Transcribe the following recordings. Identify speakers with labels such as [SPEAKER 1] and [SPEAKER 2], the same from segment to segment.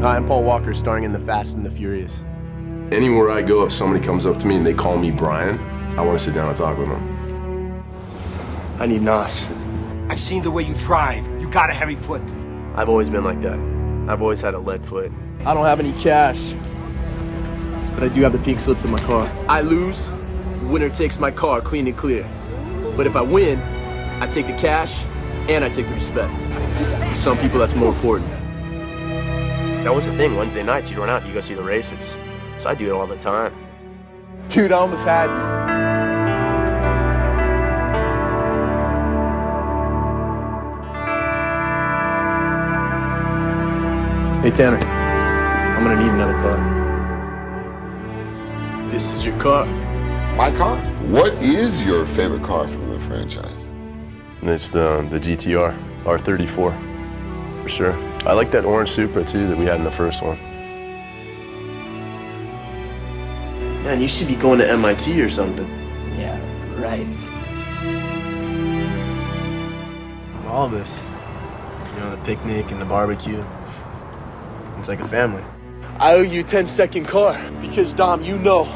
[SPEAKER 1] I'm Paul Walker, starring in the Fast and the Furious.
[SPEAKER 2] Anywhere I go, if somebody comes up to me and they call me Brian, I want to sit down and talk with them.
[SPEAKER 1] I need Nos.
[SPEAKER 3] I've seen the way you drive. You got a heavy foot.
[SPEAKER 1] I've always been like that. I've always had a lead foot. I don't have any cash, but I do have the pink slip to my car. I lose, winner takes my car clean and clear. But if I win, I take the cash and I take the respect. To some people, that's more important. That was the thing, Wednesday nights, you'd run out, you go see the races. So I do it all the time. Dude, I almost had you. Hey, Tanner, I'm gonna need another car. This is your car.
[SPEAKER 4] My car? What is your favorite car from the franchise?
[SPEAKER 2] It's the GTR, R34, for sure. I like that orange Supra, too, that we had in the first one.
[SPEAKER 1] Man, you should be going to MIT or something.
[SPEAKER 5] Yeah, right.
[SPEAKER 1] All of this. You know, the picnic and the barbecue. It's like a family. I owe you a 10-second car because, Dom, you know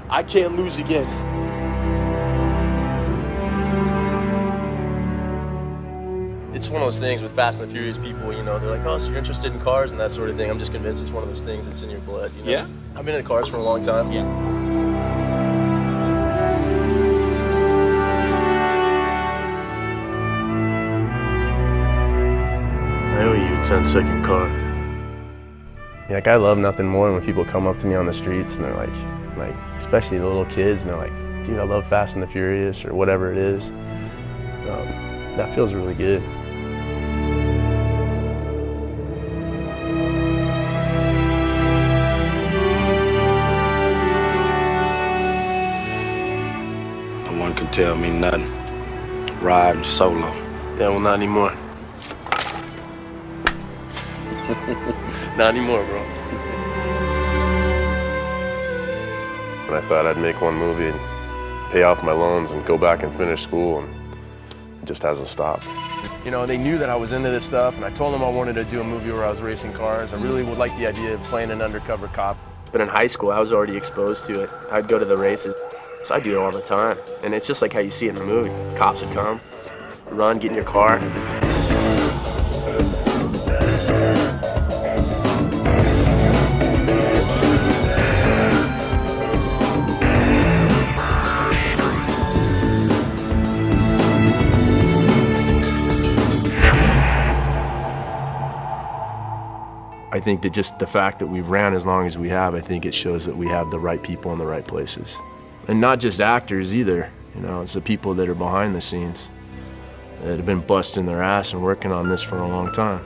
[SPEAKER 1] I can't lose again. It's one of those things with Fast and the Furious people, you know, they're like, oh, so you're interested in cars and that sort of thing. I'm just convinced it's one of those things that's in your blood, you know?
[SPEAKER 5] Yeah?
[SPEAKER 1] I've been in cars for a long time.
[SPEAKER 5] Yeah.
[SPEAKER 1] I owe you a 10-second car. Yeah, like, I love nothing more than when people come up to me on the streets and they're like, especially the little kids, and they're like, dude, I love Fast and the Furious, or whatever it is. That feels really good.
[SPEAKER 6] No one can tell me nothing. Riding solo.
[SPEAKER 1] Yeah, well, not anymore. Not anymore, bro.
[SPEAKER 2] And I thought I'd make one movie and pay off my loans and go back and finish school, and it just hasn't stopped.
[SPEAKER 1] You know, they knew that I was into this stuff, and I told them I wanted to do a movie where I was racing cars. I really would like the idea of playing an undercover cop. But in high school, I was already exposed to it. I'd go to the races, so I do it all the time. And it's just like how you see it in the movie. Cops would come, run, get in your car. I think that just the fact that we've ran as long as we have, I think it shows that we have the right people in the right places. And not just actors either, you know, it's the people that are behind the scenes that have been busting their ass and working on this for a long time.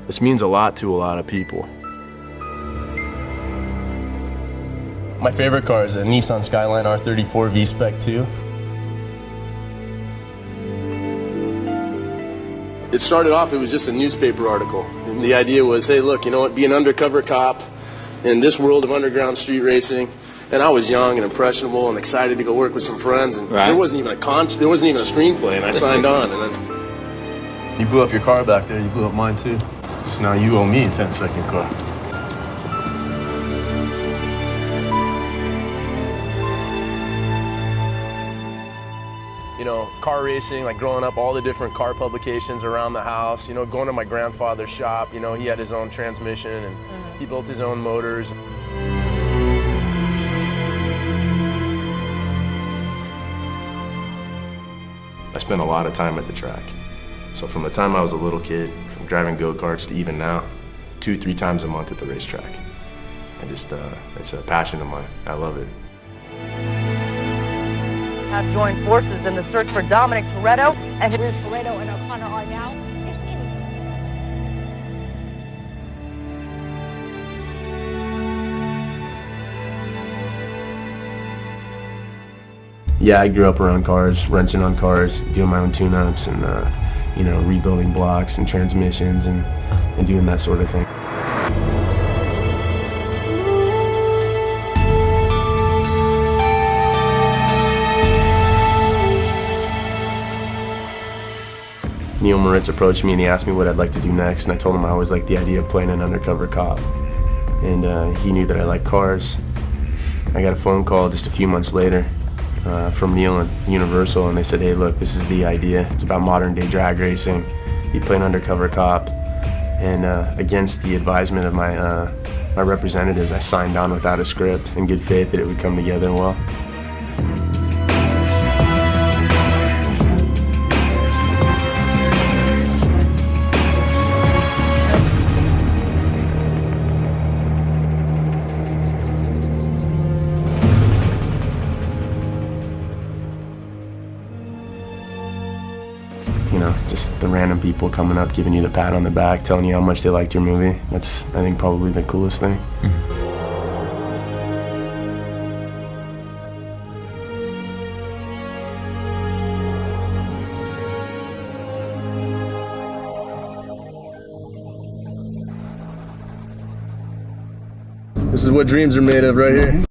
[SPEAKER 1] This means a lot to a lot of people. My favorite car is a Nissan Skyline R34 V-Spec 2. It started off, it was just a newspaper article. And the idea was, hey, look, you know what, be an undercover cop in this world of underground street racing. And I was young and impressionable and excited to go work with some friends. And there wasn't even a screenplay, and I signed on. And then you blew up your car back there, you blew up mine too. So now you owe me a 10-second car. You know, car racing, like growing up, all the different car publications around the house, you know, going to my grandfather's shop, you know, he had his own transmission and he built his own motors. I spent a lot of time at the track. So from the time I was a little kid, from driving go-karts to even now, 2-3 times a month at the racetrack. It's a passion of mine. I love it.
[SPEAKER 7] Have joined forces in the search for Dominic Toretto, and where Toretto and O'Connor are now.
[SPEAKER 1] Yeah, I grew up around cars, wrenching on cars, doing my own tune-ups, and you know, rebuilding blocks and transmissions and doing that sort of thing. Neil Moritz approached me and he asked me what I'd like to do next, and I told him I always liked the idea of playing an undercover cop. And he knew that I liked cars. I got a phone call just a few months later from Neil and Universal, and they said, hey, look, this is the idea. It's about modern-day drag racing. You play an undercover cop. And against the advisement of my representatives, I signed on without a script in good faith that it would come together well. You know, just the random people coming up, giving you the pat on the back, telling you how much they liked your movie. That's, I think, probably the coolest thing. This is what dreams are made of right here.